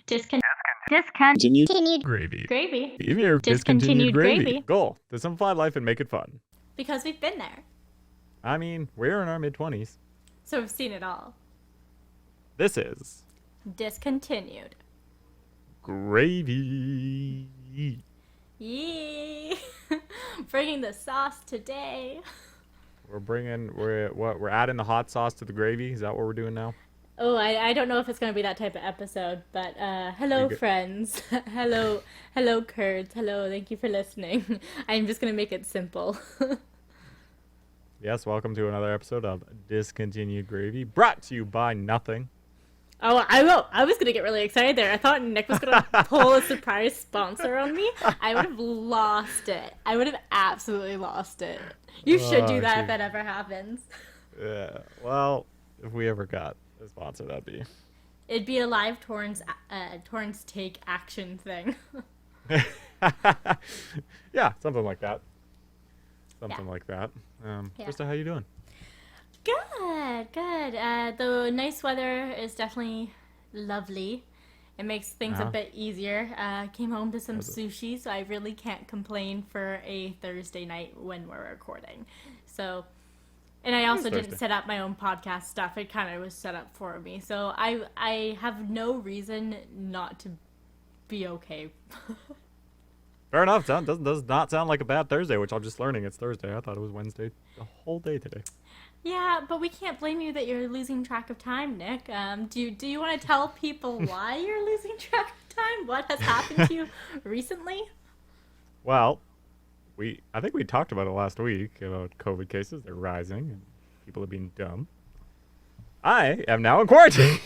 Discontinued Gravy. gravy. Even your Discontinued gravy. Goal: to simplify life and make it fun. Because we've been there. I mean, we're in our mid-20s. So we've seen it all. This is Discontinued. gravy. Yee! Bringing the sauce today. We're adding the hot sauce to the gravy. Is that what we're doing now? Oh, I don't know if it's going to be that type of episode, but hello, friends. hello, Kurds. Hello, thank you for listening. I'm just going to make it simple. Yes, welcome to another episode of Discontinued Gravy, brought to you by nothing. Oh, I was going to get really excited there. I thought Nick was going to pull a surprise sponsor on me. I would have lost it. I would have absolutely lost it. You should do that if that ever happens. Yeah, well, if we ever got a sponsor, It'd be a live Torrance take action thing. Yeah, something like that. Krista, how you doing? Good. The nice weather is definitely lovely. It makes things a bit easier. Came home to some sushi, so I really can't complain for a Thursday night when we're recording. So, and I also didn't set up my own podcast stuff. It kind of was set up for me. So I have no reason not to be okay. Fair enough. Does not sound like a bad Thursday, which I'm just learning it's Thursday. I thought it was Wednesday the whole day today. Yeah, but we can't blame you that you're losing track of time, Nick. Do you want to tell people why you're losing track of time? What has happened to you recently? Well, I think we talked about it last week about COVID cases. They're rising and people are being dumb. I am now in quarantine.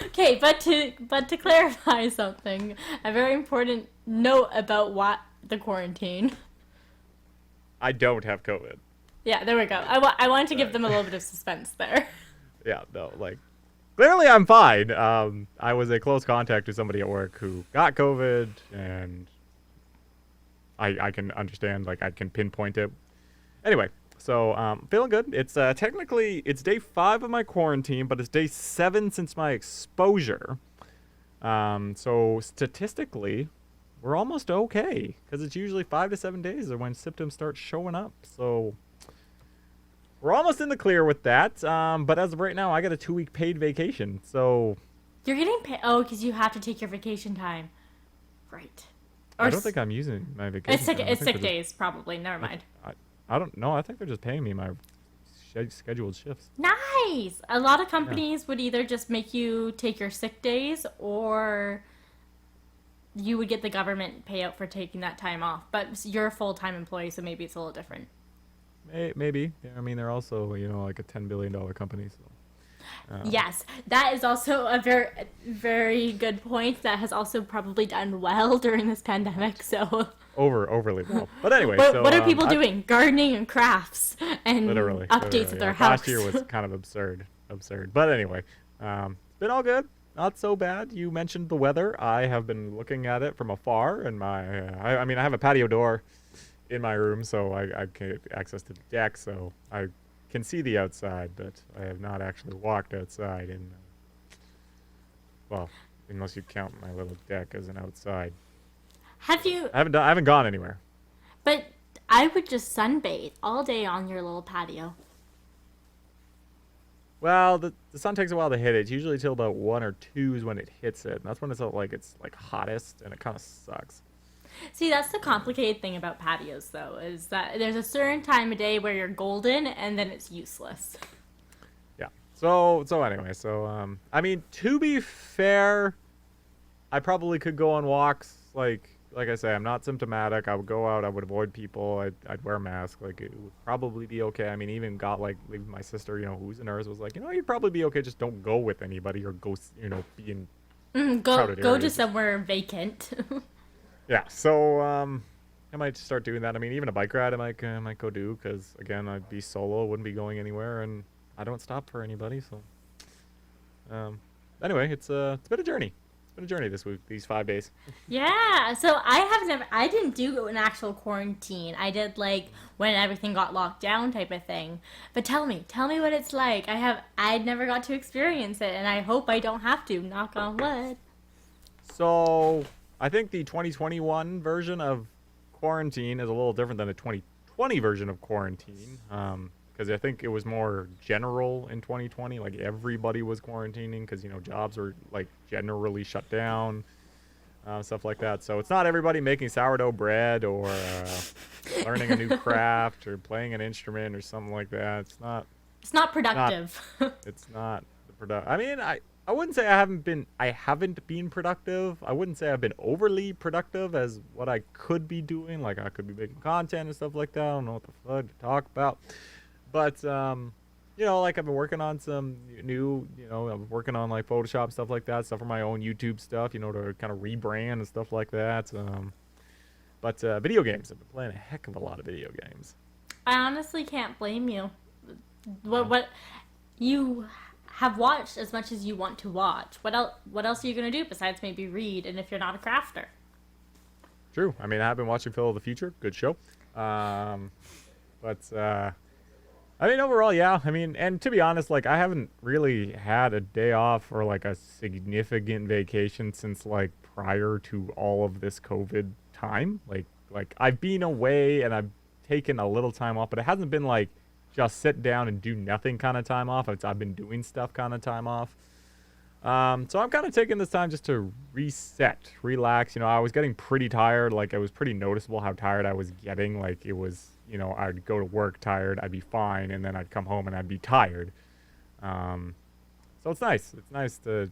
Okay, but to clarify something, a very important note about the quarantine. I don't have COVID. Yeah, there we go. I wanted to give them a little bit of suspense there. Yeah, no, clearly I'm fine. I was a close contact to somebody at work who got COVID, and I can understand, I can pinpoint it. Anyway, so feeling good. It's technically it's day 5 of my quarantine, but it's day 7 since my exposure. So statistically, we're almost okay, because it's usually 5 to 7 days are when symptoms start showing up. So we're almost in the clear with that. But as of right now, I got a 2-week paid vacation. So you're getting paid? Oh, because you have to take your vacation time, right? Or I don't think I'm using my vacation. It's sick days, probably. Never mind. I don't know. I think they're just paying me my scheduled shifts. Nice. A lot of companies would either just make you take your sick days, or you would get the government payout for taking that time off. But you're a full-time employee, so maybe it's a little different. Maybe. Yeah, I mean, they're also, like a $10 billion company. So. Yes, that is also a very, very good point. That has also probably done well during this pandemic. So overly well. But anyway, what are people doing? Gardening and crafts and updates of their house. Last year was kind of absurd. But anyway, it's been all good. Not so bad. You mentioned the weather. I have been looking at it from afar, and I have a patio door in my room, so I get access to the deck, so I can see the outside, but I have not actually walked outside well, unless you count my little deck as an outside. Have you? I haven't gone anywhere. But I would just sunbathe all day on your little patio. Well, the sun takes a while to hit it. It's usually till about 1 or 2 is when it hits it. And that's when it's hottest, and it kind of sucks. See, that's the complicated thing about patios, though, is that there's a certain time of day where you're golden, and then it's useless. Yeah. So anyway, I mean, to be fair, I probably could go on walks. Like I say, I'm not symptomatic. I would go out. I would avoid people. I'd wear a mask. It would probably be okay. I mean, even got leaving my sister, who's a nurse, was like, you'd probably be okay. Just don't go with anybody or go, be in crowded go areas. to somewhere vacant. Yeah. So I might start doing that. I mean, even a bike ride, I might go do, because again, I'd be solo, wouldn't be going anywhere, and I don't stop for anybody. So anyway, it's been a journey. been a journey this week, these 5 days. Yeah, so I didn't do an actual quarantine. I did like when everything got locked down type of thing. But tell me what it's like. I'd never got to experience it, and I hope I don't have to, knock on wood. So I think the 2021 version of quarantine is a little different than the 2020 version of quarantine. Because I think it was more general in 2020. Like everybody was quarantining because jobs were like generally shut down, stuff like that. So it's not everybody making sourdough bread or learning a new craft or playing an instrument or something like that. It's not productive. It's not the product. I mean, I wouldn't say I haven't been productive. I wouldn't say I've been overly productive as what I could be doing. Like I could be making content and stuff like that. I don't know what the fuck to talk about. But, like I've been working on some new, I'm working on like Photoshop, stuff like that, stuff for my own YouTube stuff, to kind of rebrand and stuff like that. But video games, I've been playing a heck of a lot of video games. I honestly can't blame you. What you have watched as much as you want to watch. What else are you going to do besides maybe read, and if you're not a crafter? True. I mean, I have been watching Phil of the Future. Good show. I mean, overall, yeah. I mean, and to be honest, like, I haven't really had a day off or, like, a significant vacation since, like, prior to all of this COVID time. Like I've been away and I've taken a little time off, but it hasn't been, like, just sit down and do nothing kind of time off. I've been doing stuff kind of time off. So I'm kind of taking this time just to reset, relax. I was getting pretty tired. Like, it was pretty noticeable how tired I was getting. Like, it was... I'd go to work tired, I'd be fine, and then I'd come home and I'd be tired. So it's nice. It's nice to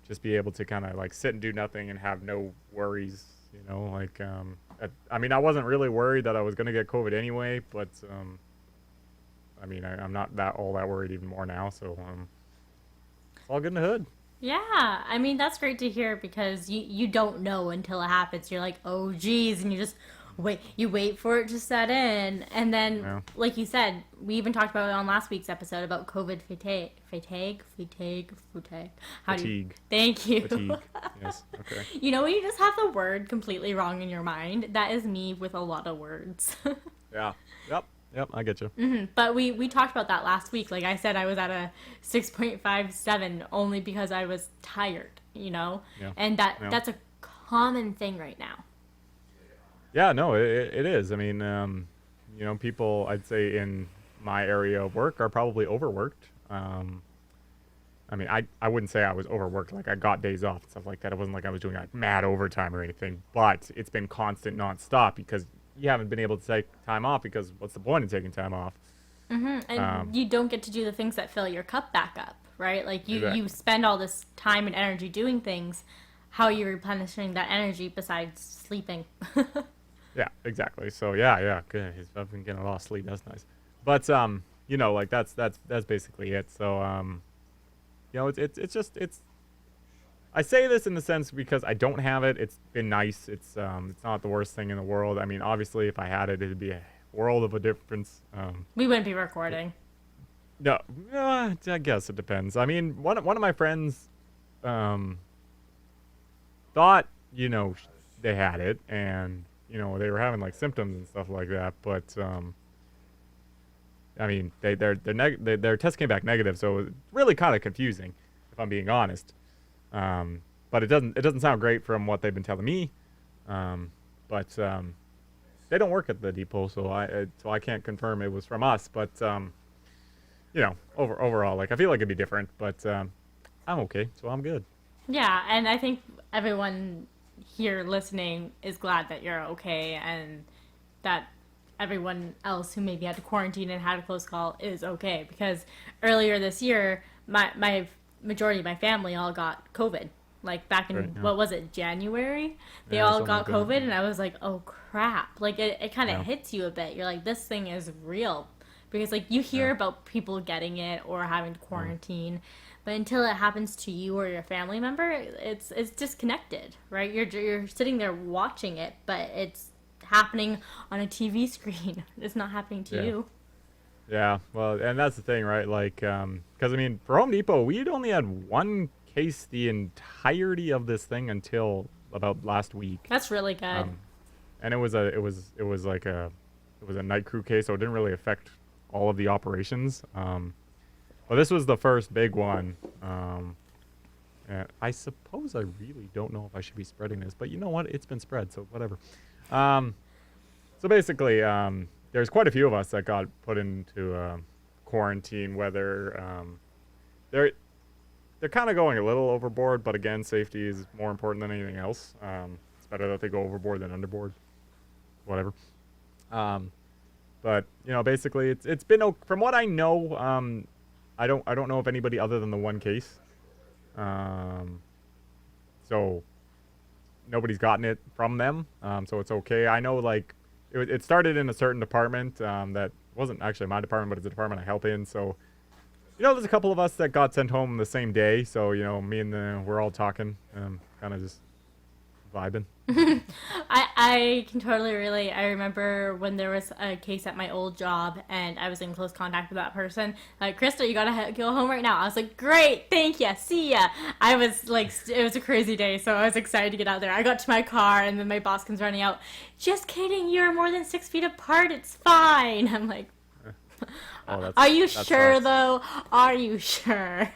just be able to kind of like sit and do nothing and have no worries, I mean, I wasn't really worried that I was going to get COVID anyway, but, I mean, I'm not all that worried even more now, so, it's all good in the hood. Yeah, I mean, that's great to hear because you don't know until it happens. You're like, oh, geez, and you just... you wait for it to set in, and then, like you said, we even talked about it on last week's episode about COVID fatigue. Thank you. Fatigue. Yes. Okay. When you just have the word completely wrong in your mind, that is me with a lot of words. Yeah. Yep. I get you. Mm-hmm. But we talked about that last week. Like I said, I was at a 6.57 only because I was tired. Yeah. And that's a common thing right now. Yeah, no, it is. I mean, people, I'd say in my area of work are probably overworked. I mean, I wouldn't say I was overworked. Like, I got days off and stuff like that. It wasn't like I was doing like mad overtime or anything. But it's been constant nonstop because you haven't been able to take time off because what's the point in taking time off? Mm-hmm. And you don't get to do the things that fill your cup back up, right? Like, you spend all this time and energy doing things. How are you replenishing that energy besides sleeping? Yeah, exactly. So yeah, good. I've been getting a lot of sleep. That's nice. But like that's basically it. So it's. I say this in the sense because I don't have it. It's been nice. It's not the worst thing in the world. I mean, obviously, if I had it, it'd be a world of a difference. We wouldn't be recording. No, I guess it depends. I mean, one of my friends, thought they had it and. They were having like symptoms and stuff like that, but I mean, their test came back negative, so it's really kind of confusing, if I'm being honest. But it doesn't sound great from what they've been telling me. But they don't work at the depot, so I can't confirm it was from us. But overall, like I feel like it'd be different, but I'm okay, so I'm good. Yeah, and I think everyone here listening is glad that you're okay and that everyone else who maybe had to quarantine and had a close call is okay, because earlier this year my majority of my family all got COVID, like back in what was it, January? They all got COVID and I was like, oh crap, like it kind of hits you a bit. You're like, this thing is real, because like you hear about people getting it or having to quarantine, but until it happens to you or your family member, it's disconnected, right? You're sitting there watching it, but it's happening on a TV screen. It's not happening to you. Yeah, well, and that's the thing, right? Like, because I mean, for Home Depot, we'd only had one case the entirety of this thing until about last week. That's really good. And it was a night crew case, so it didn't really affect all of the operations. But this was the first big one. And I suppose I really don't know if I should be spreading this, but you know what? It's been spread, so whatever. So basically, there's quite a few of us that got put into quarantine. Whether they're kind of going a little overboard, but again, safety is more important than anything else. It's better that they go overboard than underboard. Whatever. But basically, it's been from what I know. I don't know of anybody other than the one case. So nobody's gotten it from them. So it's okay. I know it started in a certain department that wasn't actually my department, but it's a department I help in. So there's a couple of us that got sent home the same day. So me and we're all talking, kind of just vibing. I can totally relate. I remember when there was a case at my old job and I was in close contact with that person. Like, Krysta, you gotta go home right now. I was like, great, thank you, see ya. I was like, it was a crazy day, so I was excited to get out there. I got to my car and then my boss comes running out. Just kidding, you're more than 6 feet apart, it's fine. I'm like, are you sure though? Are you sure?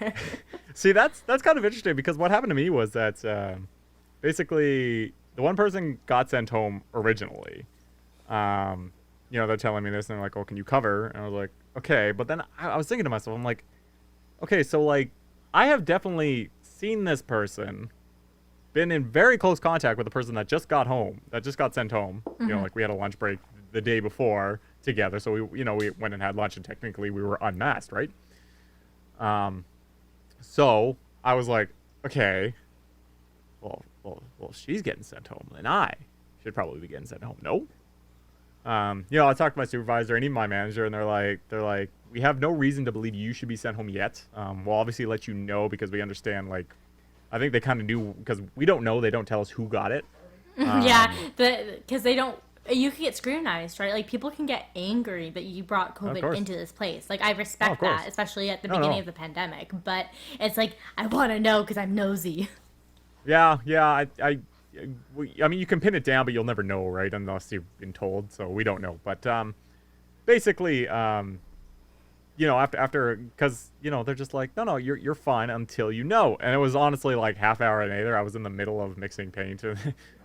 See, that's kind of interesting because what happened to me was that basically the one person got sent home originally. They're telling me this and they're like, oh, can you cover? And I was like, okay. But then I was thinking to myself, I'm like, okay, so like I have definitely seen this person, been in very close contact with the person that just got sent home. Mm-hmm. Like we had a lunch break the day before together. So we went and had lunch and technically we were unmasked, right? So I was like, okay, well, she's getting sent home, then I should probably be getting sent home. No. I talked to my supervisor and even my manager, and they're like, we have no reason to believe you should be sent home yet. We'll obviously let you know because we understand. Like, I think they kind of do because we don't know. They don't tell us who got it. Yeah, because they don't. You can get scrutinized, right? Like, people can get angry that you brought COVID into this place. Like, I respect that, especially at the beginning of the pandemic. But it's like, I want to know because I'm nosy. Yeah. I mean, you can pin it down, but you'll never know, right? Unless you've been told. So we don't know. But basically, after, because they're just like, no, you're fine until you know. And it was honestly like half hour later. I was in the middle of mixing paint, and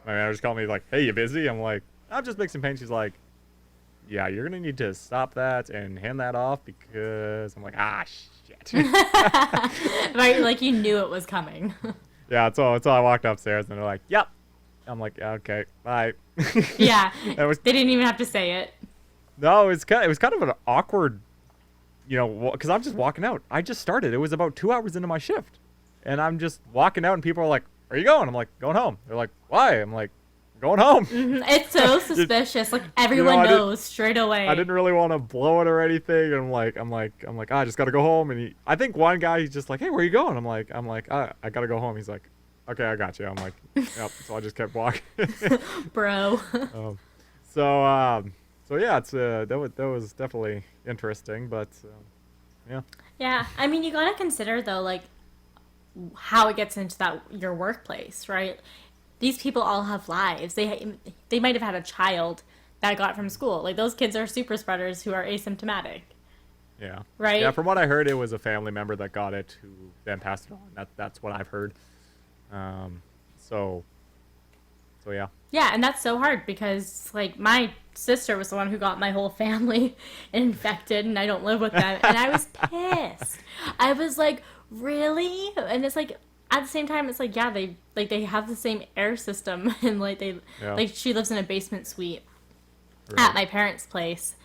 my manager's calling me like, "Hey, you busy?" I'm like, "I'm just mixing paint." She's like, "Yeah, you're gonna need to stop that and hand that off because," I'm like, "Ah, shit." Right, like you knew it was coming. Yeah, so I walked upstairs and they're like, "Yep." I'm like, "Okay, bye." Yeah, they didn't even have to say it. No, it was kind of an awkward, because I'm just walking out. I just started. It was about 2 hours into my shift, and I'm just walking out, and people are like, "Where are you going?" I'm like, "Going home." They're like, "Why?" I'm like, "Going home." Mm-hmm. It's so suspicious. Like everyone knows straight away. I didn't really want to blow it or anything. And I'm like, I just gotta go home. And I think one guy, he's just like, "Hey, where are you going?" I'm like, I gotta go home. He's like, "Okay, I got you." I'm like, "Yep." So I just kept walking. Bro. So yeah, it's that was definitely interesting, but yeah. Yeah, I mean, you gotta consider though, like how it gets into your workplace, right? These people all have lives. They might have had a child that got it from school. Like, those kids are super spreaders who are asymptomatic. Yeah. Right? Yeah, from what I heard, it was a family member that got it who then passed it on. That's what I've heard. So yeah. Yeah, and that's so hard because, like, my sister was the one who got my whole family infected, and I don't live with them. And I was pissed. I was like, really? And it's like, at the same time, it's like, yeah, they have the same air system, and like she lives in a basement suite at my parents' place,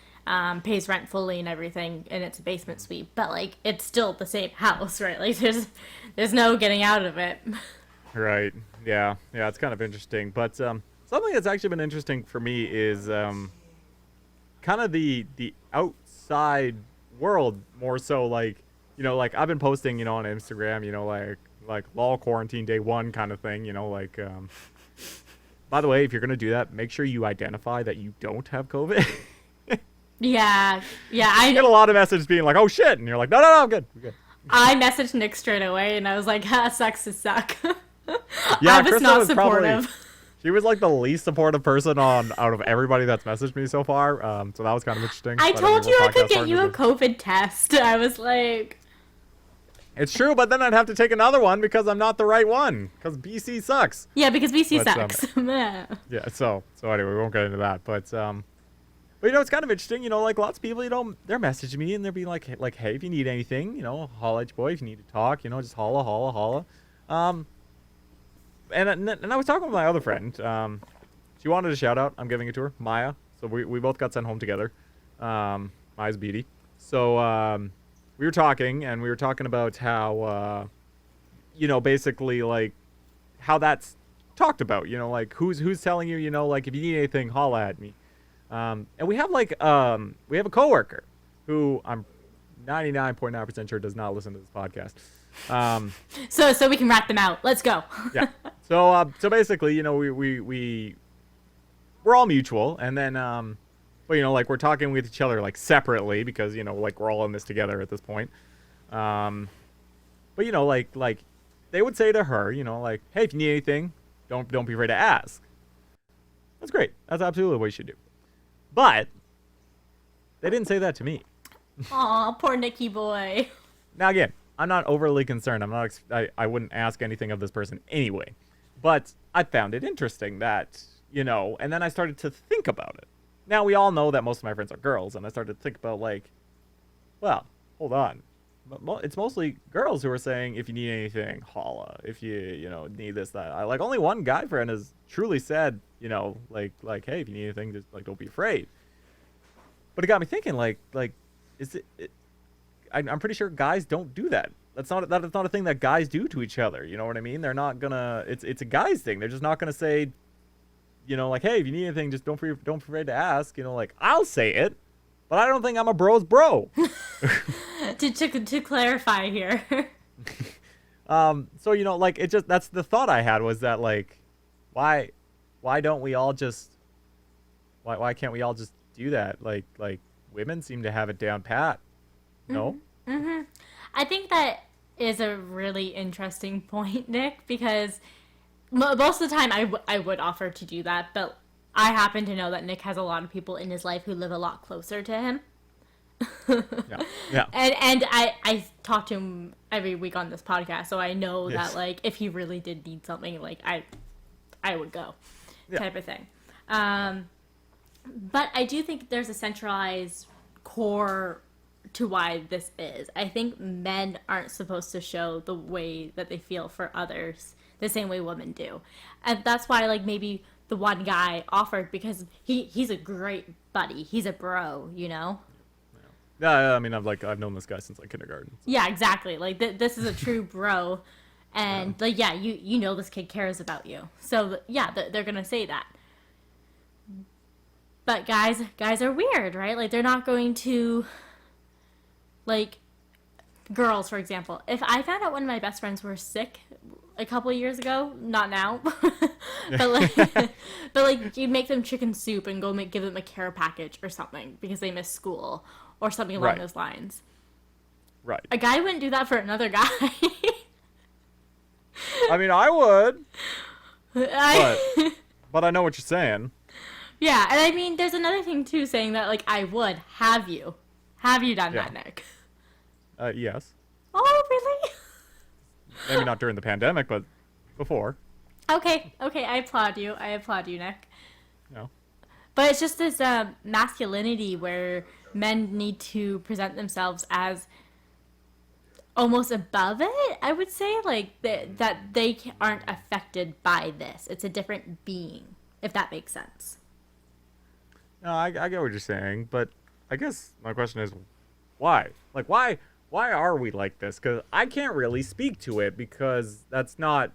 pays rent fully and everything, and it's a basement suite, but like it's still the same house, right? Like there's no getting out of it. Right. Yeah. It's kind of interesting, but something that's actually been interesting for me is kind of the outside world more so, like like I've been posting on Instagram, like lol quarantine day 1 kind of thing, like by the way, if you're gonna do that, make sure you identify that you don't have COVID. yeah I get a lot of messages being like, "Oh shit," and you're like, no, I'm good, we're good. I messaged Nick straight away, and I was like, sucks to suck. Yeah, I was Krysta not was supportive. she was like the least supportive person out of everybody that's messaged me so far. So that was kind of interesting. I But, told mean, you we're I could podcast get you a partners. COVID test. I was like, It's true, but then I'd have to take another one because I'm not the right one. Because BC sucks. yeah, because BC But, sucks. Yeah. So anyway, we won't get into that. But you know, it's kind of interesting. You know, like lots of people, you know, they're messaging me and they're being like, hey, if you need anything, you know, holla at your boy. If you need to talk, you know, just holla, holla, holla. And I was talking with my other friend. She wanted a shout out. I'm giving it to her, Maya. So we both got sent home together. Maya's Beatty. So we were talking, and we were talking about how, you know, basically like how that's talked about. You know, like who's telling you, you know, like if you need anything, holla at me. And we have like we have a coworker who I'm 99.9% sure does not listen to this podcast. So we can wrap them out. Let's go. Yeah. So basically, you know, we're all mutual, and then but you know, like we're talking with each other like separately because you know, like we're all in this together at this point. But you know, like they would say to her, you know, like, hey, if you need anything, don't be afraid to ask. That's great. That's absolutely what you should do. But they didn't say that to me. Aw, poor Nicky boy. Now again, I'm not overly concerned. I wouldn't ask anything of this person anyway. But I found it interesting that, you know, and then I started to think about it. Now we all know that most of my friends are girls, and I started to think about like, well, hold on. It's mostly girls who are saying, if you need anything, holla. If you know, need this, that. Like only one guy friend has truly said, you know, like, hey, if you need anything, just like, don't be afraid. But it got me thinking, like, is it I'm pretty sure guys don't do that. That's not a thing that guys do to each other. You know what I mean? They're not gonna. It's a guys thing. They're just not gonna say, you know, like, hey, if you need anything, just don't be afraid to ask. You know, like I'll say it, but I don't think I'm a bro's bro. to clarify here. So you know, like it just that's the thought I had was that like, why don't we all just why can't we all just do that? Like women seem to have it down pat. No. Mm-hmm. I think that is a really interesting point, Nick, because most of the time I would offer to do that, but I happen to know that Nick has a lot of people in his life who live a lot closer to him. Yeah. And I talk to him every week on this podcast, so I know Yes. that like if he really did need something, like I would go, type of thing. But I do think there's a centralized core to why this is. I think men aren't supposed to show the way that they feel for others the same way women do. And that's why like maybe the one guy offered because he's a great buddy. He's a bro, you know? Yeah, I mean, I've known this guy since like kindergarten. So. Yeah, exactly. Like this is a true bro, and like yeah, you know this kid cares about you. So yeah, they're gonna say that. But guys are weird, right? Like they're not going to, like, girls for example. If I found out one of my best friends were sick a couple of years ago, not now, but like you make them chicken soup and go give them a care package or something because they miss school or something along those lines. Right. A guy wouldn't do that for another guy. I mean, I would. But I know what you're saying. Yeah, and I mean, there's another thing too, saying that like I would have you done that, Nick? Yes. Oh, really? Maybe not during the pandemic, but before. Okay, I applaud you, Nick. No. But it's just this masculinity where men need to present themselves as almost above it, I would say, like that they aren't affected by this. It's a different being, if that makes sense. No, I get what you're saying, but I guess my question is, why? Like, why are we like this? Because I can't really speak to it because that's not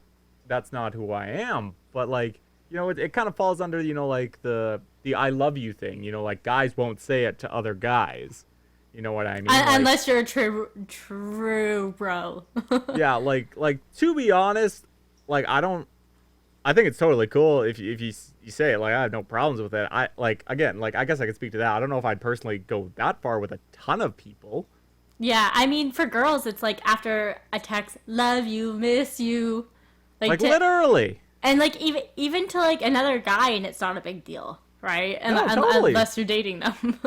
who I am. But like, you know, it kind of falls under, you know, like the I love you thing. You know, like guys won't say it to other guys. You know what I mean? Unless you're a true bro. Yeah, like to be honest, like I think it's totally cool if you say it. Like I have no problems with it. I guess I could speak to that. I don't know if I'd personally go that far with a ton of people. Yeah, I mean, for girls, it's like after a text, love you, miss you, Like literally. and like even to like another guy, and it's not a big deal, right? And No, totally. unless you're dating them.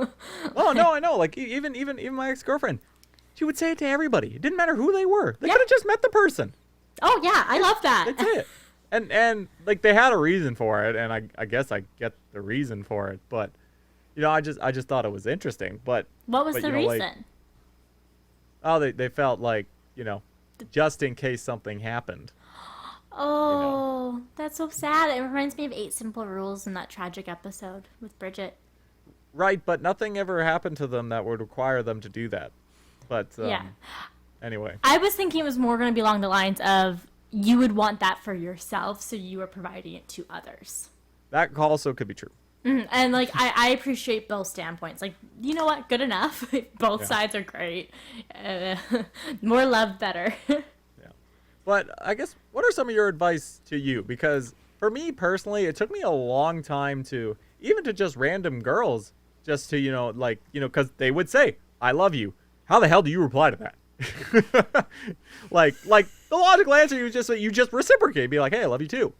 Oh no, I know. Like even my ex-girlfriend, she would say it to everybody. It didn't matter who they were. They Yeah. could have just met the person. Oh yeah, I love that. That's it. And like they had a reason for it, and I guess I get the reason for it, but I just thought it was interesting. But What was the like, reason? oh, they felt like just in case something happened. Oh, that's so sad. It reminds me of 8 Simple Rules in that tragic episode with Bridget. Right, but nothing ever happened to them that would require them to do that. But Yeah. anyway, I was thinking it was more going to be along the lines of you would want that for yourself, so you are providing it to others. that also could be true. And like I appreciate both standpoints. Like, you know what? Good enough. Both Yeah. sides are great. More love, better. Yeah. But I guess, what are some of your advice to you? Because for me personally, it took me a long time to, even to just random girls, just to, because they would say, I love you. How the hell do you reply to that? like the logical answer, you just reciprocate, be like, hey, I love you too.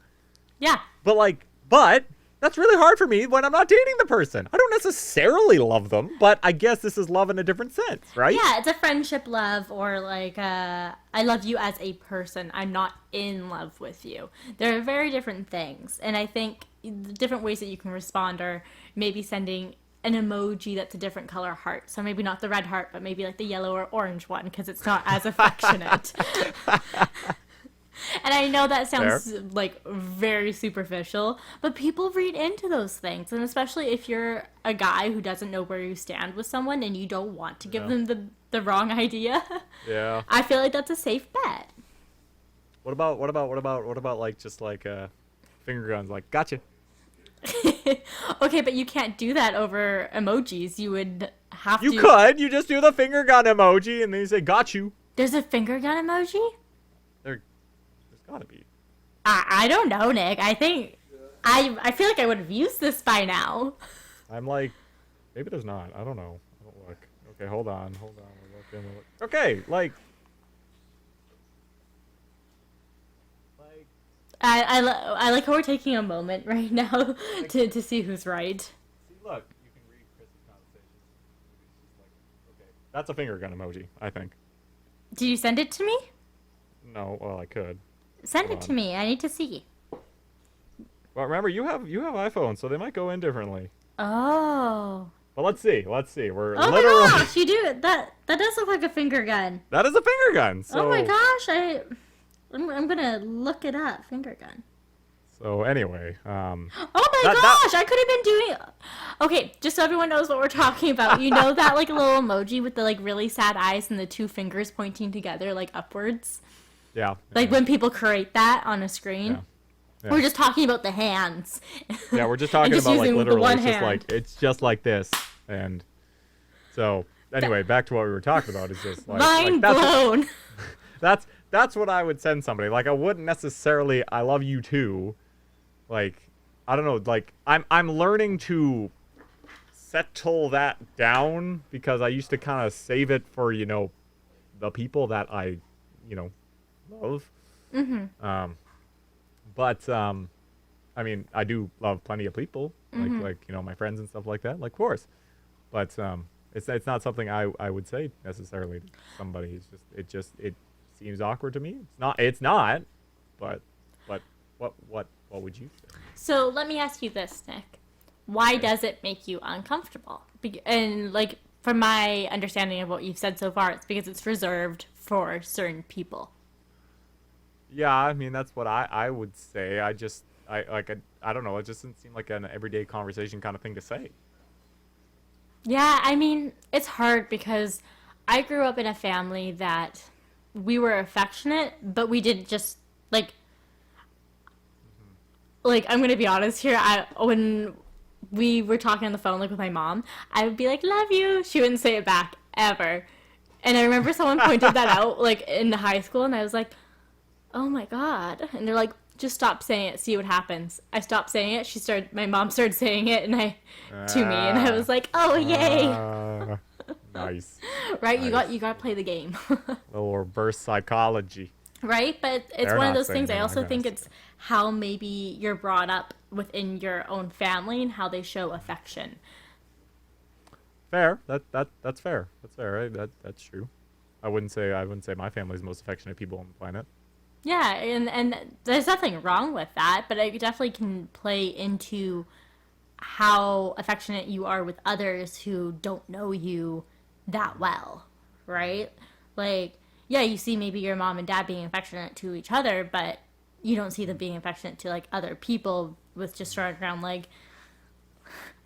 Yeah. But that's really hard for me when I'm not dating the person. I don't necessarily love them, but I guess this is love in a different sense, right? Yeah, it's a friendship love, or like I love you as a person. I'm not in love with you. They're very different things. And I think the different ways that you can respond are maybe sending an emoji that's a different color heart. So maybe not the red heart, but maybe like the yellow or orange one, because it's not as affectionate. And I know that sounds like very superficial, but people read into those things. And especially if you're a guy who doesn't know where you stand with someone and you don't want to give them the wrong idea. Yeah. I feel like that's a safe bet. What about like just like finger guns, like gotcha. Okay, but you can't do that over emojis. You would have to. You could. You just do the finger gun emoji and then you say got you. There's a finger gun emoji? There's gotta be. I don't know, Nick. I think I feel like I would have used this by now. I'm like, maybe there's not. I don't know. I don't look. Okay, hold on. We'll look. Okay, like. I like how we're taking a moment right now to see who's right. See, look, you can read Krista's conversations. She's like, okay, that's a finger gun emoji, I think. Did you send it to me? No, well, I could. Send Hold it on. to me. I need to see. Well, remember, you have iPhones, so they might go in differently. Oh. But let's see. We're Oh literally. my gosh, you do that does look like a finger gun. That is a finger gun. So. Oh my gosh, I'm gonna look it up. Finger gun. So anyway, Oh my gosh, I could have been doing. Okay, just so everyone knows what we're talking about. You know that like little emoji with the like really sad eyes and the two fingers pointing together like upwards. Yeah. Like when people create that on a screen. Yeah. Yeah. We're just talking about the hands. Yeah, we're just talking just about like using the literally one it's just hand. it's just like this, and so anyway, back to what we were talking about is just like Mind that's blown. that's what I would send somebody. Like I wouldn't necessarily I love you too. Like I don't know, like I'm learning to settle that down because I used to kind of save it for, the people that I, love. Mm-hmm. But I mean, I do love plenty of people, like my friends and stuff like that, like of course. But it's not something I would say necessarily to somebody. It seems awkward to me. It's not. But what would you say? So let me ask you this, Nick. Why does it make you uncomfortable? And like from my understanding of what you've said so far, it's because it's reserved for certain people. Yeah, I mean that's what I would say. I don't know. It just doesn't seem like an everyday conversation kind of thing to say. Yeah, I mean, it's hard because I grew up in a family that we were affectionate, but we didn't just like I'm gonna be honest here. When we were talking on the phone like with my mom, I would be like, "Love you." She wouldn't say it back ever. And I remember someone pointed that out like in high school, and I was like, "Oh my god!" And they're like, "Just stop saying it. See what happens." I stopped saying it. My mom started saying it, to me, and I was like, "Oh yay!" Nice. Right? Nice. You got to play the game. Little reverse psychology. Right? But it's They're one of not those saying things. I it, also I'm think gonna it's how maybe you're brought up within your own family and how they show affection. Fair. That's fair. That's fair, right? That's true. I wouldn't say my family's the most affectionate people on the planet. Yeah, and there's nothing wrong with that, but it definitely can play into how affectionate you are with others who don't know you that well, right? Like, yeah, you see maybe your mom and dad being affectionate to each other, but you don't see them being affectionate to like other people with just running around like,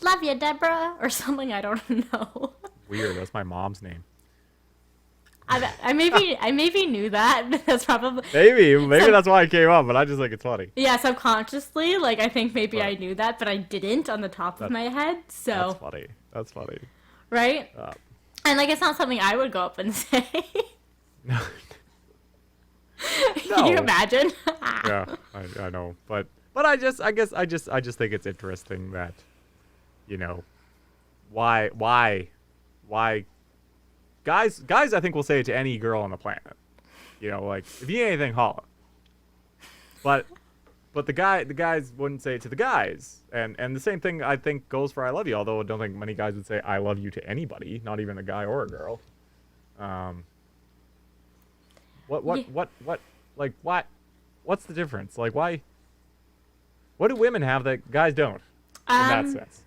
"Love you, Deborah," or something. I don't know. Weird. That's my mom's name. I maybe knew that. That's probably Maybe that's why it came up, but I just think it's funny. yeah, subconsciously. Like I think maybe Right. I knew that, but I didn't on the top of my head. So That's funny. right, Uh, and like it's not something I would go up and say. no. Can you imagine? Yeah, I know, but I guess I just think it's interesting that, you know, why guys I think will say it to any girl on the planet, you know, like if you need anything, holla. But the guys wouldn't say it to the guys, and the same thing I think goes for I love you. Although I don't think many guys would say I love you to anybody, not even a guy or a girl. What's the difference? Like why? What do women have that guys don't? In that sense.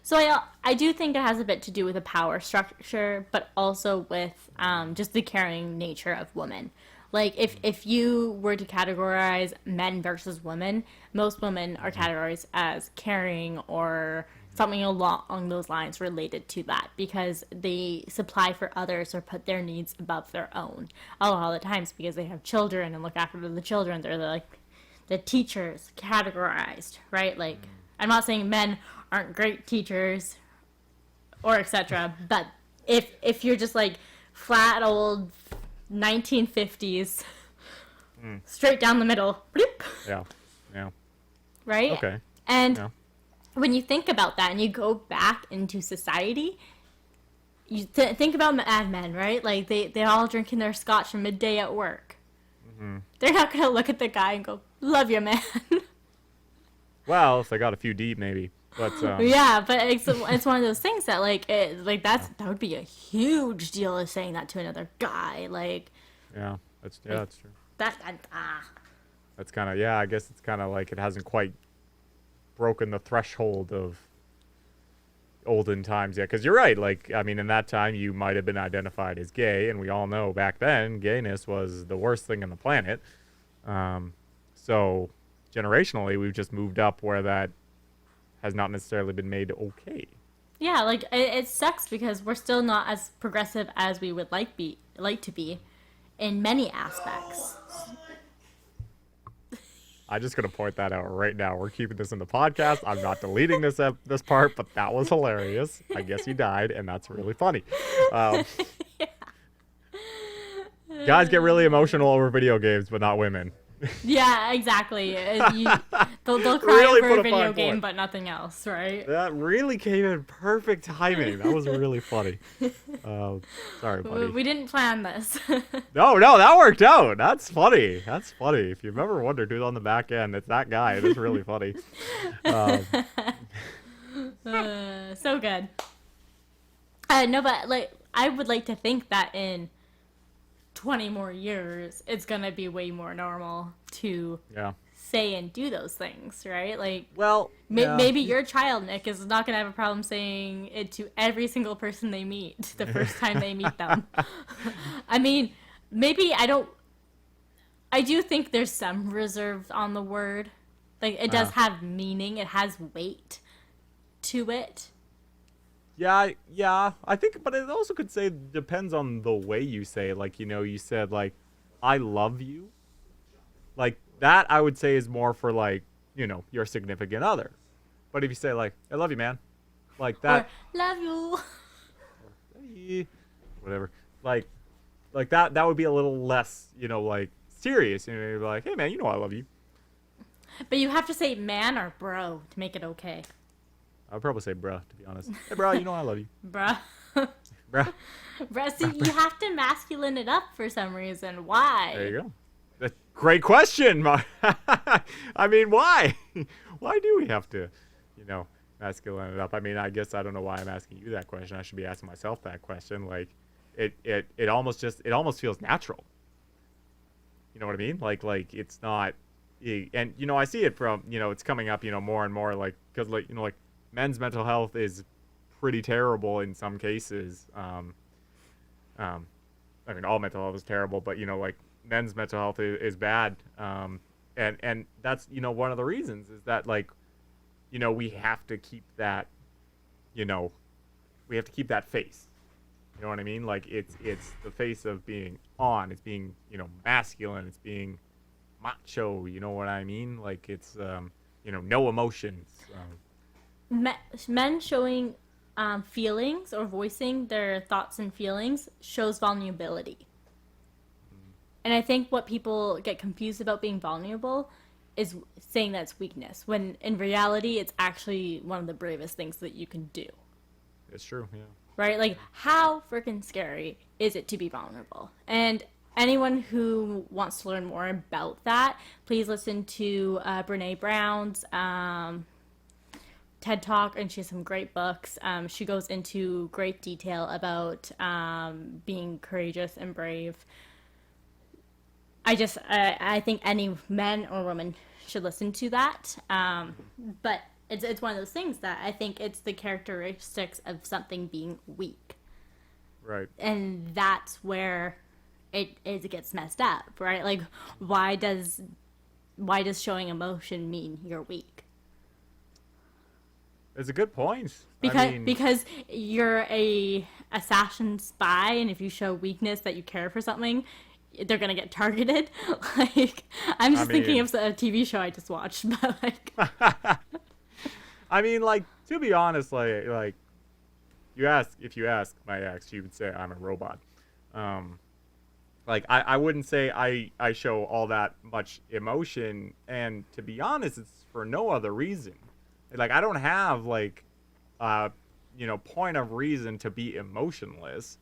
So I do think it has a bit to do with the power structure, but also with just the caring nature of women. Like if you were to categorize men versus women, most women are categorized as caring or something along those lines related to that because they supply for others or put their needs above their own. A lot of the times because they have children and look after the children, they're like the teachers categorized, right? Like I'm not saying men aren't great teachers or etc. But if you're just like flat old 1950s, straight down the middle, bloop, Yeah. right? Okay. And Yeah. when you think about that and you go back into society, you think about Mad Men, right? Like they're all drinking their scotch midday at work. Mm-hmm. They're not gonna look at the guy and go, "Love you, man." Well, if they got a few deep, maybe. But yeah, but it's one of those things that that would be a huge deal of saying that to another guy. Like that's true. that. That's kind of I guess it's kind of like it hasn't quite broken the threshold of olden times yet. Because you're right. Like I mean, in that time, you might have been identified as gay, and we all know back then, gayness was the worst thing on the planet. So generationally, we've just moved up where that has not necessarily been made okay. Yeah, like it sucks because we're still not as progressive as we would like to be in many aspects. I'm just gonna point that out right now. We're keeping this in the podcast. I'm not deleting this part, but that was hilarious. I guess he died, and that's really funny. Guys get really emotional over video games, but not women. Yeah, exactly. They'll cry Really over put a a video fine game, point. but nothing else, right? That really came in perfect timing. That was really funny. Sorry, buddy. We didn't plan this. No, that worked out. That's funny. If you've ever wondered who's on the back end, it's that guy. It is really funny. So good. No, but like I would like to think that in 20 more years, it's gonna be way more normal to say and do those things, right? Like, well, maybe your child, Nick, is not gonna have a problem saying it to every single person they meet the first time they meet them. I mean, maybe I do think there's some reserve on the word. Like, it does have meaning. It has weight to it. Yeah, I think, but it also could say depends on the way you say it. Like, you said, like, I love you. Like, that I would say is more for, like, your significant other. But if you say, like, I love you, man. Like that. Or, love you. Or, whatever. Like that would be a little less, like, serious. You'd be like, hey, man, I love you. But you have to say man or bro to make it okay. I'd probably say bruh, to be honest. Hey, bro, I love you. Bruh. See, you have to masculine it up for some reason. Why? There you go. That's a great question. I mean, why? Why do we have to, masculine it up? I mean, I guess I don't know why I'm asking you that question. I should be asking myself that question. Like, it almost feels natural. You know what I mean? Like it's not, and I see it from it's coming up more and more, like, because like men's mental health is pretty terrible in some cases. I mean, all mental health is terrible, but like men's mental health is bad. And that's one of the reasons is that, like, we have to keep that, we have to keep that face. You know what I mean? Like it's the face of being on. It's being masculine. It's being macho. You know what I mean? Like it's no emotions. Men showing feelings or voicing their thoughts and feelings shows vulnerability. And I think what people get confused about being vulnerable is saying that's weakness, when in reality it's actually one of the bravest things that you can do. It's true, yeah. Right? Like, how freaking scary is it to be vulnerable? And anyone who wants to learn more about that, please listen to Brene Brown's TED Talk, and she has some great books. She goes into great detail about being courageous and brave. I think any men or women should listen to that. But it's one of those things that I think it's the characteristics of something being weak. Right. And that's where it gets messed up, right? Like, why does showing emotion mean you're weak? It's a good point. Because you're a assassin spy, and if you show weakness that you care for something, they're gonna get targeted. Like, I'm just thinking of a TV show I just watched, but like. I mean, like, to be honest, like if you ask my ex, she would say I'm a robot. Like I wouldn't say I show all that much emotion, and to be honest, it's for no other reason. Like, I don't have like point of reason to be emotionless.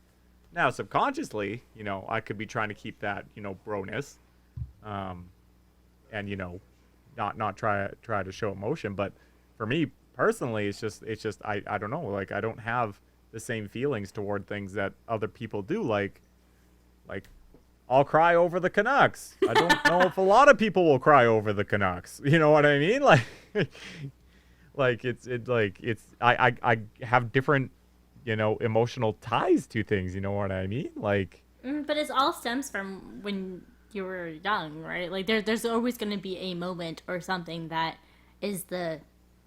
Now, subconsciously, I could be trying to keep that, broness, and not try to show emotion. But for me personally, it's just I don't know. Like, I don't have the same feelings toward things that other people do. Like I'll cry over the Canucks. I don't know if a lot of people will cry over the Canucks. You know what I mean? Like, I have different, emotional ties to things. You know what I mean? Like, but it all stems from when you were young, right? Like, there's always going to be a moment or something that is the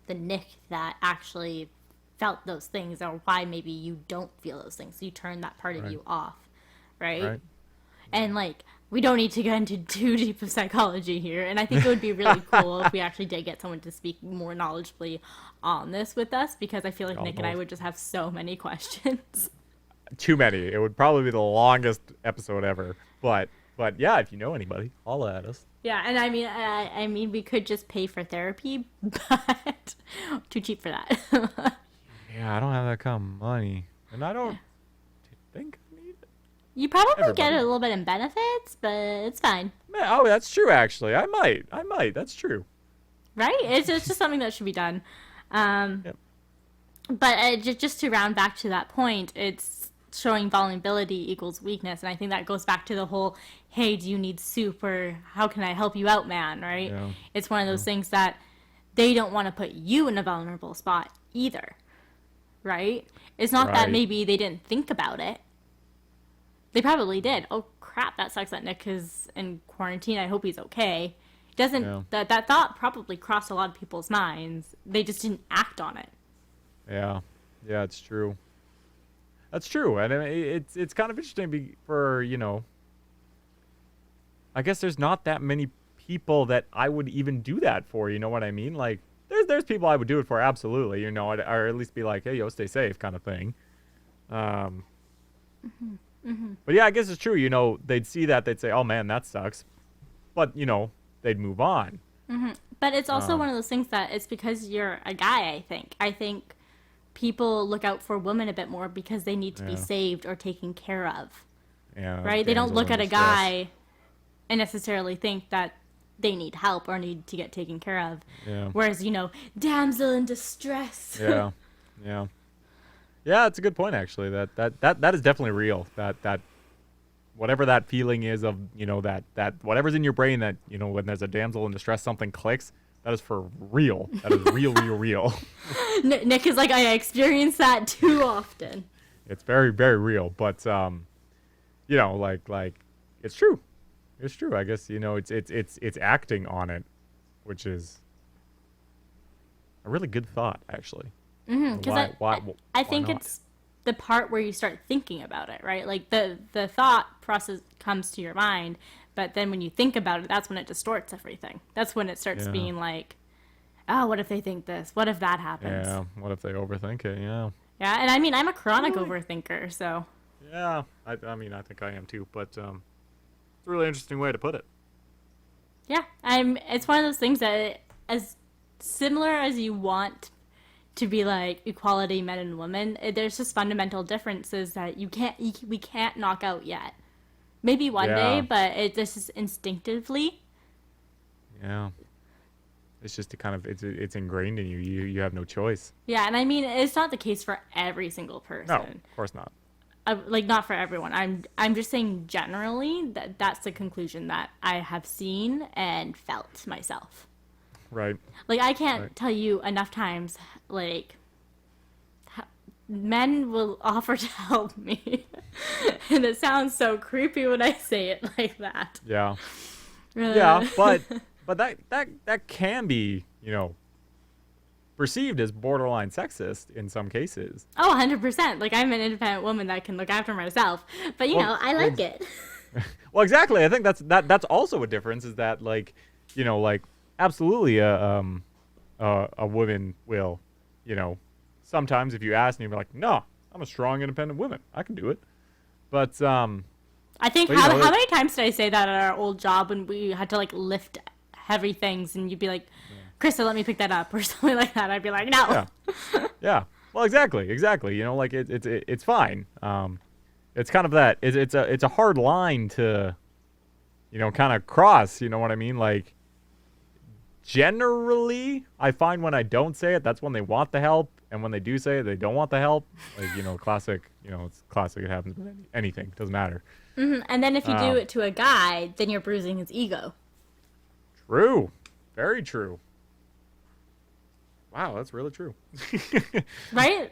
Nick that actually felt those things, or why maybe you don't feel those things. So you turn that part of you off, right? And like, we don't need to get into too deep of psychology here, and I think it would be really cool if we actually did get someone to speak more knowledgeably on this with us, because I feel like Nick and I would just have so many questions. Too many. It would probably be the longest episode ever. But yeah, if you know anybody, holla at us. Yeah, and I mean, we could just pay for therapy, but too cheap for that. Yeah, I don't have that kind of money, and I don't think I need it. You probably get a little bit in benefits, but it's fine. Oh, that's true. Actually, I might. That's true. Right? It's just something that should be done. Yep. But just to round back to that point, it's showing vulnerability equals weakness, and I think that goes back to the whole, hey, do you need soup, or how can I help you out, man, right? Yeah. It's one of those things that they don't want to put you in a vulnerable spot either, right? It's not that maybe they didn't think about it. They probably did. Oh, crap, that sucks that Nick is in quarantine. I hope he's okay. That thought probably crossed a lot of people's minds. They just didn't act on it. Yeah, it's true. That's true, and it's kind of interesting for I guess there's not that many people that I would even do that for. You know what I mean? Like, there's people I would do it for, absolutely. Or at least be like, hey, yo, stay safe, kind of thing. But yeah, I guess it's true. They'd see that, they'd say, oh man, that sucks, but they'd move on. But it's also one of those things that it's because you're a guy. I think people look out for women a bit more because they need to be saved or taken care of. Yeah, right? They don't damsel look in at a distress. guy and necessarily think that they need help or need to get taken care of. Yeah. Whereas, damsel in distress. Yeah. Yeah. Yeah, it's a good point actually. That is definitely real. That whatever that feeling is of, that whatever's in your brain that, when there's a damsel in distress something clicks, that is for real. That is real. Nick is like, I experience that too often. It's very, very real, but like it's true. It's true. I guess, it's acting on it, which is a really good thought actually. Because I think not? it's the part where you start thinking about it, right? Like the thought process comes to your mind, but then when you think about it, that's when it distorts everything. That's when it starts being like, oh, what if they think this? What if that happens? Yeah. What if they overthink it? Yeah. Yeah, and I mean, I'm a chronic overthinker, so. Yeah. I mean, I think I am too, but it's a really interesting way to put it. Yeah, it's one of those things that, as similar as you want to be like equality, men and women, there's just fundamental differences that we can't knock out yet. Maybe one day, but this is instinctively. Yeah. It's just it's ingrained in you. You have no choice. Yeah, and I mean, it's not the case for every single person. No, of course not. Like, not for everyone. I'm just saying generally that's the conclusion that I have seen and felt myself. Right. Like, I can't tell you enough times, like, men will offer to help me. And it sounds so creepy when I say it like that. Yeah. Yeah, but that can be, perceived as borderline sexist in some cases. Oh, 100%. Like, I'm an independent woman that can look after myself. But, I like it. Well, exactly. I think that's also a difference is that, like, absolutely a woman will, sometimes if you ask and you're like, no, I'm a strong, independent woman. I can do it. But, I think, how many times did I say that at our old job when we had to, like, lift heavy things and you'd be like, Krysta, let me pick that up or something like that. I'd be like, no. Yeah. Yeah. Well, exactly. Like it's fine. It's kind of that. It's a hard line to, kind of cross. You know what I mean? Like, generally, I find when I don't say it, that's when they want the help, and when they do say it, they don't want the help. Like, classic. It's classic. It happens with anything. Doesn't matter. Mm-hmm. And then if you do it to a guy, then you're bruising his ego. True. Very true. Wow, that's really true. Right?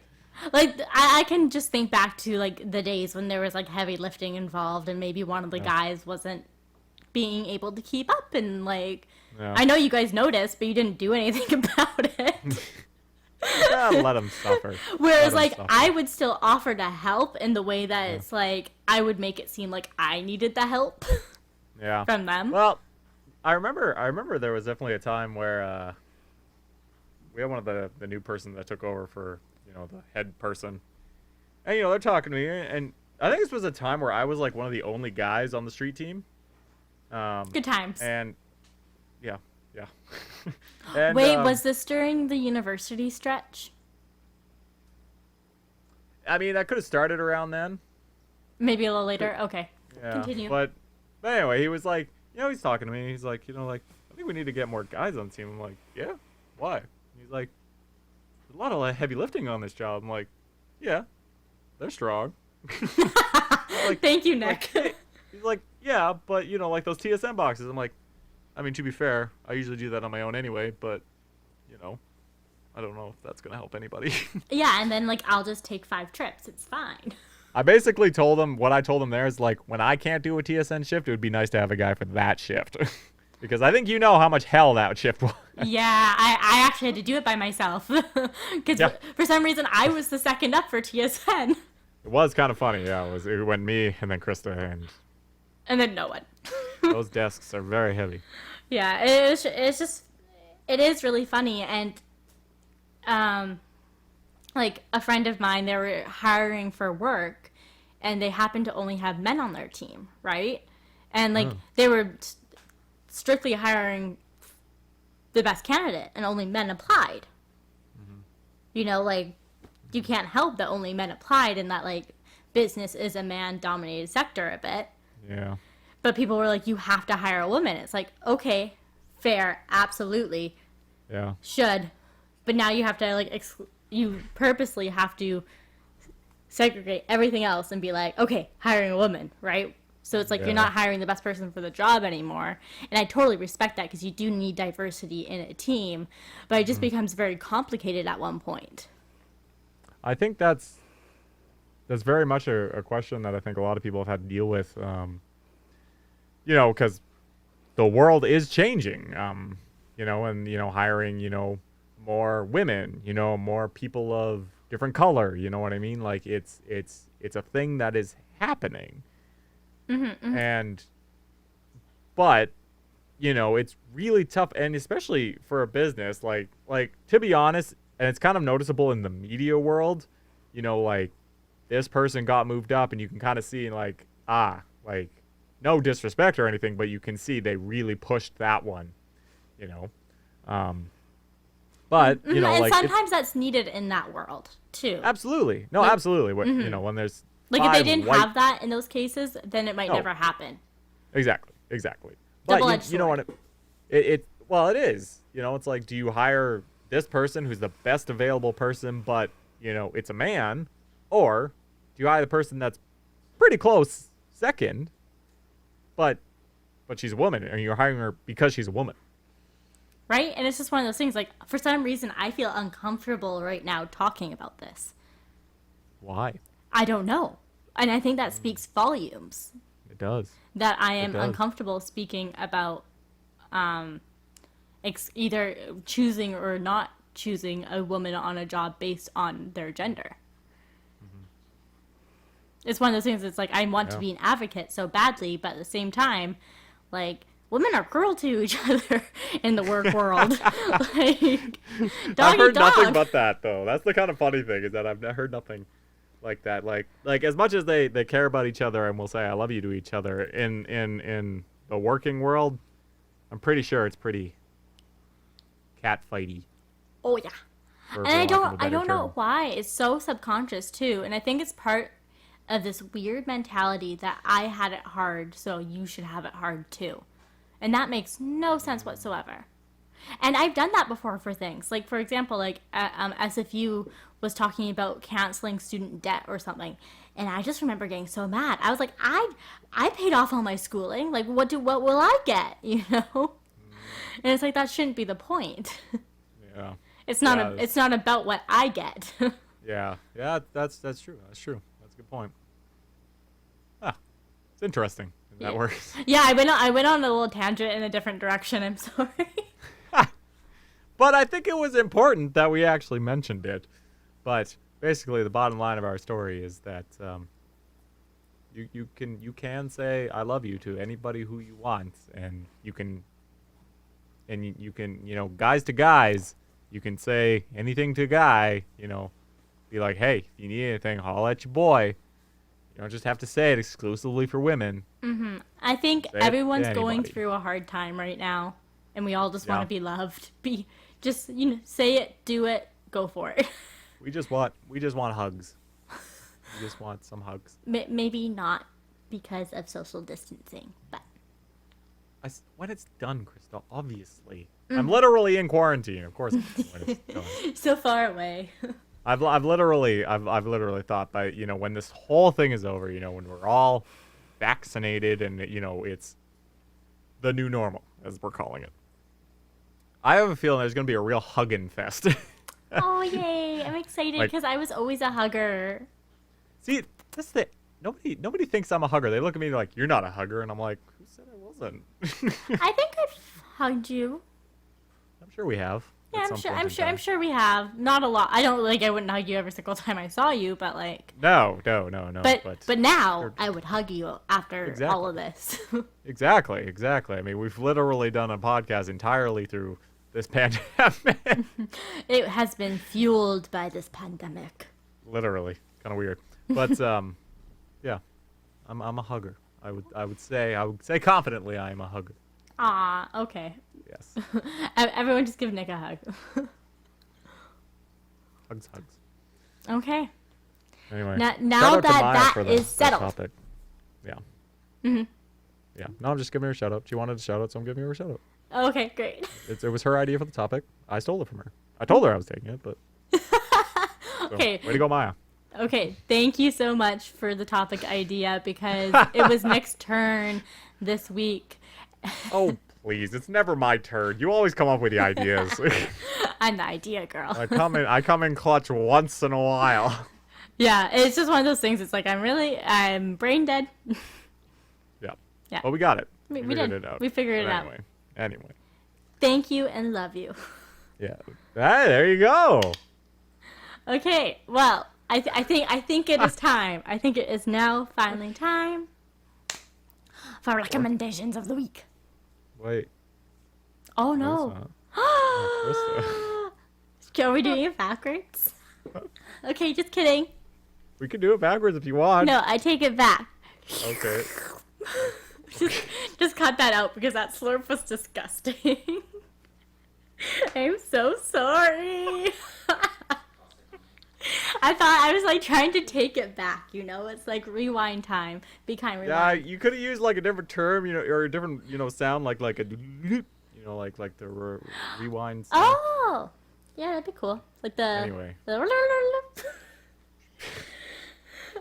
Like, I can just think back to, like, the days when there was, like, heavy lifting involved and maybe one of the guys wasn't being able to keep up and, like, I know you guys noticed, but you didn't do anything about it. Yeah, let them suffer. Whereas, like, I would still offer to help in the way that it's, like, I would make it seem like I needed the help from them. Well, I remember there was definitely a time where we had one of the new person that took over for, the head person. And, they're talking to me, and I think this was a time where I was, like, one of the only guys on the street team. Good times. And, yeah. And, wait, was this during the university stretch? I mean, that could have started around then. Maybe a little later? Okay. Yeah. Continue. But anyway, he was like, he's talking to me. He's like, like, I think we need to get more guys on the team. I'm like, yeah? Why? He's like, there's a lot of heavy lifting on this job. I'm like, yeah, they're strong. Like, thank you, Nick. He's like, yeah, but, like those TSM boxes. I'm like, I mean, to be fair, I usually do that on my own anyway, but, I don't know if that's going to help anybody. Yeah, and then, like, I'll just take 5 trips. It's fine. I basically told him, what I told him there is, like, when I can't do a TSN shift, it would be nice to have a guy for that shift. Because I think you know how much hell that shift was. Yeah, I actually had to do it by myself. Because for some reason, I was the second up for TSN. It was kind of funny, yeah. It went me and then Krysta and then no one. Those desks are very heavy. Yeah, it is really funny. And, like, a friend of mine, they were hiring for work, and they happened to only have men on their team, right? And, like, they were strictly hiring the best candidate, and only men applied. Mm-hmm. Like, you can't help that only men applied, and that like business is a man-dominated sector a bit. Yeah. But people were like, you have to hire a woman. It's like, okay, fair, absolutely, Yeah. should, but now you have to like you purposely have to segregate everything else and be like, okay, hiring a woman, right? So it's like you're not hiring the best person for the job anymore. And I totally respect that because you do need diversity in a team, but it just becomes very complicated at one point. I think that's very much a question that I think a lot of people have had to deal with, you know, because the world is changing, you know, and, you know, hiring, you know, more women, you know, more people of different color, you know what I mean? Like it's a thing that is happening. And, but, you know, it's really tough, and especially for a business, like to be honest, and it's kind of noticeable in the media world, you know, like this person got moved up, and you can kind of see like, like no disrespect or anything, but you can see they really pushed that one, you know. But, you know, and like sometimes that's needed in that world too. Absolutely. No, like, absolutely. You know, when there's like if they didn't have that in those cases, then it might never happen. Exactly. But you know what well, it is. You know, it's like, do you hire this person who's the best available person, but, you know, it's a man, or do you hire the person that's pretty close second, but she's a woman, and you're hiring her because she's a woman? Right? And it's just one of those things, like, for some reason, I feel uncomfortable right now talking about this. Why? I don't know. And I think that speaks volumes. It does. That I am uncomfortable speaking about either choosing or not choosing a woman on a job based on their gender. It's one of those things, it's like, I want to be an advocate so badly, but at the same time, like, women are cruel to each other in the work world. Like, I've heard nothing but that, though. That's the kind of funny thing, is that I've heard nothing like that. Like as much as they care about each other and will say I love you to each other in the working world, I'm pretty sure it's pretty cat fighty. Oh yeah. And I don't know why. It's so subconscious too. And I think it's part of this weird mentality that I had it hard, so you should have it hard too. And that makes no sense whatsoever. And I've done that before for things. Like, for example, like SFU was talking about canceling student debt or something. And I just remember getting so mad. I was like, I paid off all my schooling. Like, what will I get? You know? And it's like, that shouldn't be the point. Yeah. It's not about what I get. Yeah. Yeah, that's true. That's true. That's a good point. It's interesting. That works. Yeah, I went on a little tangent in a different direction. I'm sorry. But I think it was important that we actually mentioned it. But basically, the bottom line of our story is that you can say I love you to anybody who you want, and you can you know, guys to guys, you can say anything to a guy, you know, be like, hey, if you need anything, holla at your boy. You don't just have to say it exclusively for women. I think everyone's going through a hard time right now, and we all just want to be loved. Just, you know, say it, do it, go for it. We just want hugs. We just want some hugs. Maybe not because of social distancing, but when it's done, Krista, obviously. I'm literally in quarantine, of course. When it's done. So far away. I've literally thought that, you know, when this whole thing is over, you know, when we're all vaccinated and, you know, it's the new normal, as we're calling it, I have a feeling there's going to be a real hugging fest. Oh, yay. I'm excited because I was always a hugger. See, that's the nobody thinks I'm a hugger. They look at me like, you're not a hugger. And I'm like, who said I wasn't? I think I've hugged you. I'm sure we have. Yeah, I'm sure we have. Not a lot. I wouldn't hug you every single time I saw you, but like. No. But now I would hug you after all of this. Exactly. I mean, we've literally done a podcast entirely through this pandemic. It has been fueled by this pandemic. Literally, kind of weird, but yeah, I'm a hugger. I would say confidently I am a hugger. Ah, okay. Yes. Everyone just give Nick a hug. Hugs. Okay. Anyway. Now shout out to Maya that for is the settled. topic. Yeah. Mhm. Yeah. No, I'm just giving her a shout out. She wanted a shout out, so I'm giving her a shout out. Okay, great. It was her idea for the topic. I stole it from her. I told her I was taking it, but. So, Okay. way to go, Maya. Okay, thank you so much for the topic idea because it was Nick's turn this week. Oh, please. It's never my turn. You always come up with the ideas. I'm the idea girl. I come in clutch once in a while. Yeah, it's just one of those things. It's like I'm brain dead. Yeah. Yeah. Well, we got it. We figured did. it out. We figured But it out. Anyway. Thank you and love you. Yeah. Hey, there you go. Okay, well, I think it is time. I think it is now finally time for recommendations of the week. Wait. Oh No, no. it's not. Oh, Are we doing it backwards? Okay, just kidding. we can do it backwards if you want. No, I take it back. Okay. Just cut that out because that slurp was disgusting. I'm so sorry. I thought I was like trying to take it back, you know? It's like rewind time. Be kind, Yeah, rewind. you could have used like a different term, or a different, sound like a, like the rewind sound. Oh! Yeah, that'd be cool. Like the... Anyway.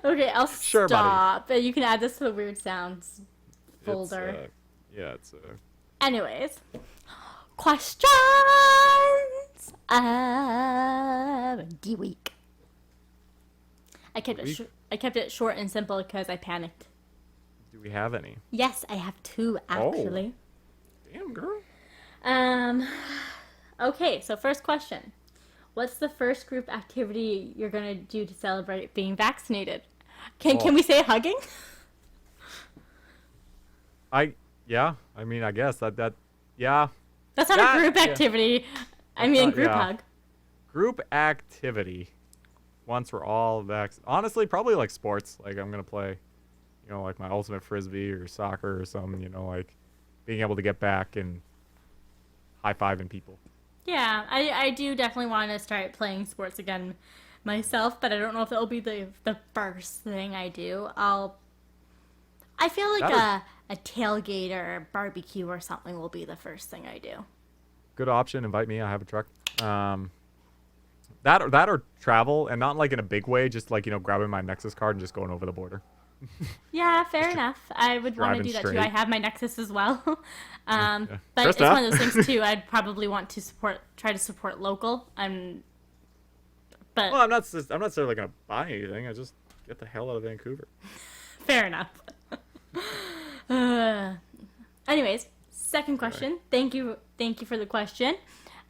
Okay, I'll Sure, buddy. stop. But you can add this to the weird sounds folder. It's Anyways. Questions of the week. I kept it short and simple because I panicked. Do we have any? Yes, I have two actually. Damn, girl. Okay, so first question. What's the first group activity you're gonna do to celebrate being vaccinated? Can we say hugging? Yeah. I mean, I guess yeah. That's not a group activity. I mean, group hug. Group activity. Once we're all vaccinated. Honestly, probably like sports. Like I'm gonna play, like my ultimate frisbee or soccer or something. Like being able to get back and high-fiving people. Yeah, I do definitely want to start playing sports again myself, but I don't know if it'll be the first thing I do. I feel like a tailgate or a barbecue or something will be the first thing I do. Good option. Invite me. I have a truck. That or travel, and not like in a big way, just like, grabbing my Nexus card and just going over the border. Yeah, fair enough. I would want to driving do that straight. too. I have my Nexus as well. Yeah. But it's Krysta? one of those things too. I'd probably want to try to support local. But Well, I'm not necessarily gonna buy anything. I just get the hell out of Vancouver. fair enough. Anyways, second question. Thank you for the question.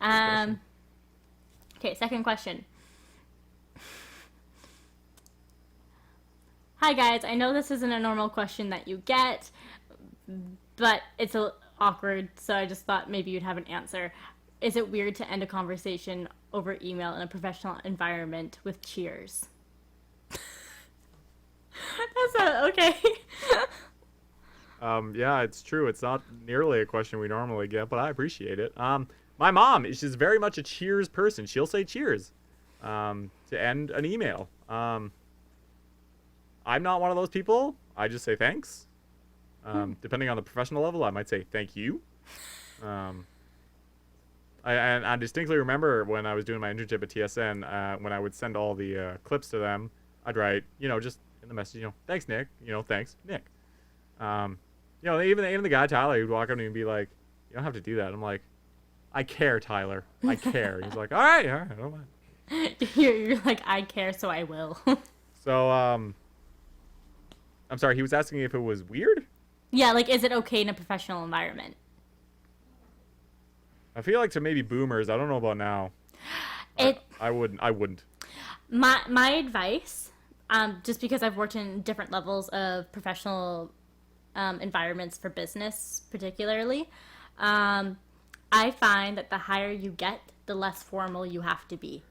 Okay, second question. Hi guys, I know this isn't a normal question that you get, but it's awkward, so I just thought maybe you'd have an answer. Is it weird to end a conversation over email in a professional environment with cheers? That's not okay. Yeah, it's true. It's not nearly a question we normally get, but I appreciate it. My mom is just very much a cheers person. She'll say cheers, to end an email. I'm not one of those people. I just say thanks. Depending on the professional level, I might say thank you. I distinctly remember when I was doing my internship at TSN, when I would send all the clips to them, I'd write, just in the message, thanks, Nick. Thanks, Nick. Even the guy, Tyler, he would walk up to me and be like, you don't have to do that. I'm like, I care, Tyler. I care. He's like, all right, I don't mind. You're like, I care, so I will. So, I'm sorry, he was asking if it was weird? Yeah, like, is it okay in a professional environment? I feel like to maybe boomers, I don't know about now. I wouldn't. My advice, just because I've worked in different levels of professional environments for business particularly, I find that the higher you get, the less formal you have to be.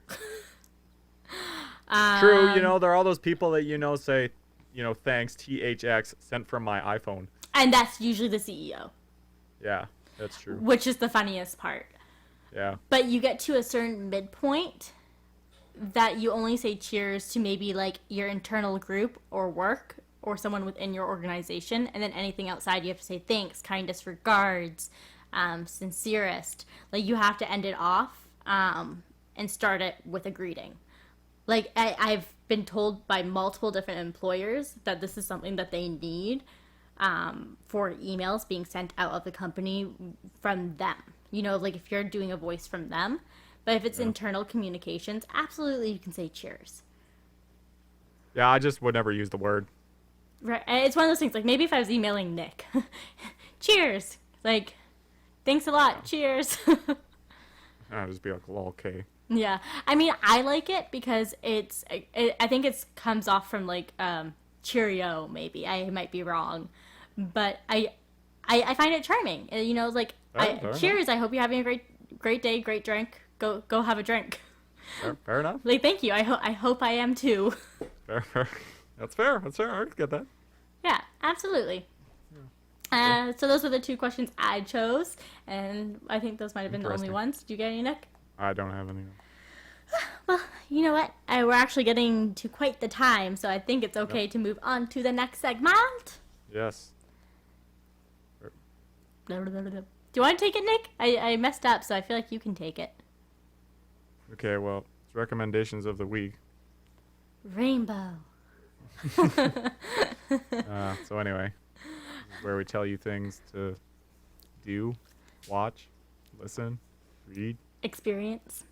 True, there are all those people that, say, thanks, THX, sent from my iPhone. And that's usually the CEO. Yeah, that's true. Which is the funniest part. Yeah. But you get to a certain midpoint that you only say cheers to maybe like your internal group or work or someone within your organization, and then anything outside you have to say thanks, kindest regards, sincerest. Like you have to end it off and start it with a greeting. Like I've been told by multiple different employers that this is something that they need for emails being sent out of the company from them. You know, like if you're doing a voice from them. But if it's internal communications, absolutely you can say cheers. Yeah, I just would never use the word. Right. It's one of those things, like maybe if I was emailing Nick, cheers. Like, thanks a lot. Cheers. I'd just be like, lol, okay. Yeah. I mean, I like it because I think it comes off from like cheerio, maybe. I might be wrong. But I find it charming. You know, like, cheers. I hope you're having a great day, great drink. Go have a drink. Fair enough. Like, thank you. I hope I am too. Fair. That's fair. I get that. Yeah, absolutely. Yeah. So those were the two questions I chose, and I think those might have been the only ones. Do you get any, Nick? I don't have any. Well, you know what? We're actually getting to quite the time, so I think it's okay to move on to the next segment. Yes. Do you want to take it, Nick? I messed up, so I feel like you can take it. Okay, well, it's recommendations of the week. Rainbow. So anyway, this is where we tell you things to do, watch, listen, read. Experience.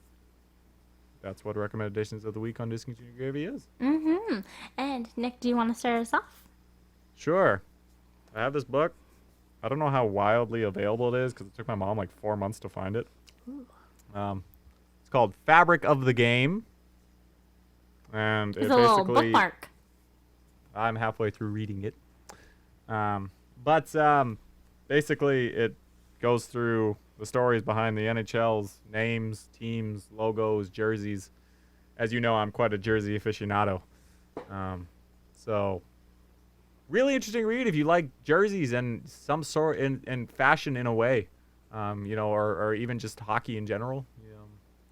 That's what recommendations of the week on Discontinued Gravy is. Mm-hmm. And Nick, do you want to start us off? Sure. I have this book. I don't know how wildly available it is because it took my mom like 4 months to find it. It's called Fabric of the Game. And it's a little bookmark. I'm halfway through reading it. But basically it goes through the stories behind the NHL's names, teams, logos, jerseys. As you know, I'm quite a jersey aficionado. So really interesting read if you like jerseys and some sort in fashion in a way. Or even just hockey in general.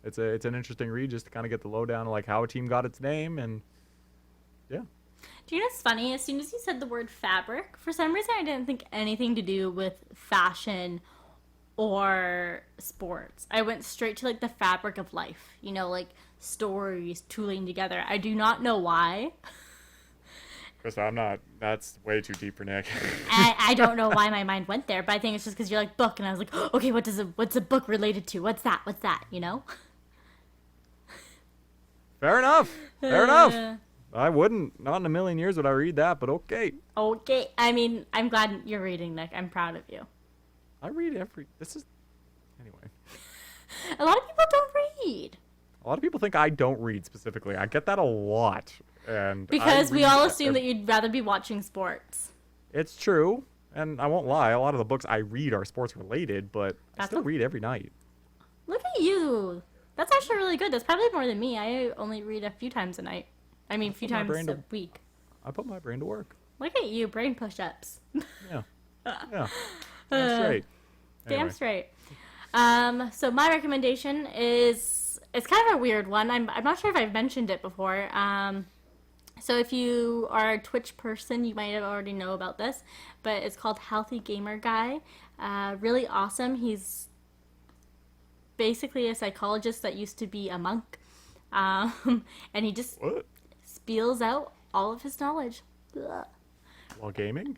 It's an interesting read just to kind of get the lowdown of like how a team got its name and yeah. Do you know what's funny? As soon as you said the word fabric, for some reason I didn't think anything to do with fashion or sports. I went straight to like the fabric of life, like stories tooling together. I do not know why. Because that's way too deep for Nick. I don't know why my mind went there, but I think it's just because you're like book, and I was like, okay, what's a book related to? What's that? Fair enough. I wouldn't. Not in a million years would I read that, but okay. Okay. I mean, I'm glad you're reading, Nick. I'm proud of you. I read anyway. A lot of people don't read. A lot of people think I don't read specifically. I get that a lot. And because we all assume that you'd rather be watching sports. It's true. And I won't lie. A lot of the books I read are sports related, but I still read every night. Look at you. That's actually really good. That's probably more than me. I only read a few times a night. I mean, a few times a week. I put my brain to work. Look at you, brain push-ups. Yeah. Damn straight. Damn straight. So my recommendation is, it's kind of a weird one. I'm not sure if I've mentioned it before. So if you are a Twitch person, you might have already know about this, but it's called Healthy Gamer Guy. Really awesome. He's basically a psychologist that used to be a monk. And he just spills out all of his knowledge. While gaming?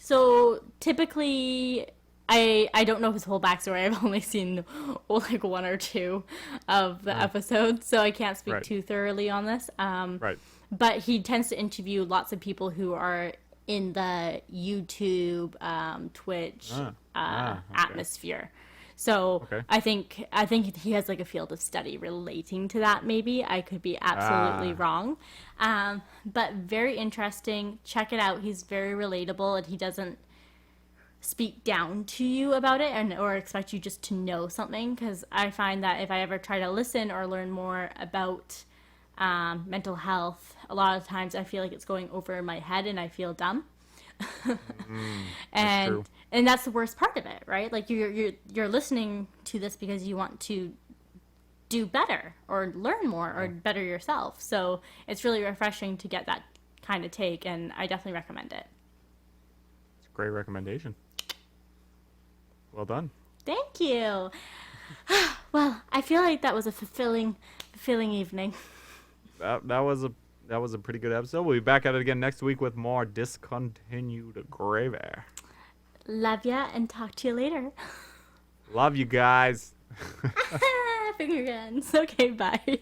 So typically, I don't know his whole backstory. I've only seen like one or two of the episodes, so I can't speak too thoroughly on this. But he tends to interview lots of people who are in the YouTube, Twitch atmosphere. So I think he has like a field of study relating to that. Maybe I could be absolutely wrong, but very interesting. Check it out. He's very relatable, and he doesn't speak down to you about it or expect you just to know something. Because I find that if I ever try to listen or learn more about mental health, a lot of times I feel like it's going over my head and I feel dumb. And that's the worst part of it, right? Like you're listening to this because you want to do better or learn more or better yourself. So it's really refreshing to get that kind of take, and I definitely recommend it. It's a great recommendation. Well done. Thank you. Well, I feel like that was a fulfilling evening. That was a pretty good episode. We'll be back at it again next week with more Discontinued gravy. Love ya, and talk to you later. Love you guys. Finger guns. Okay, bye.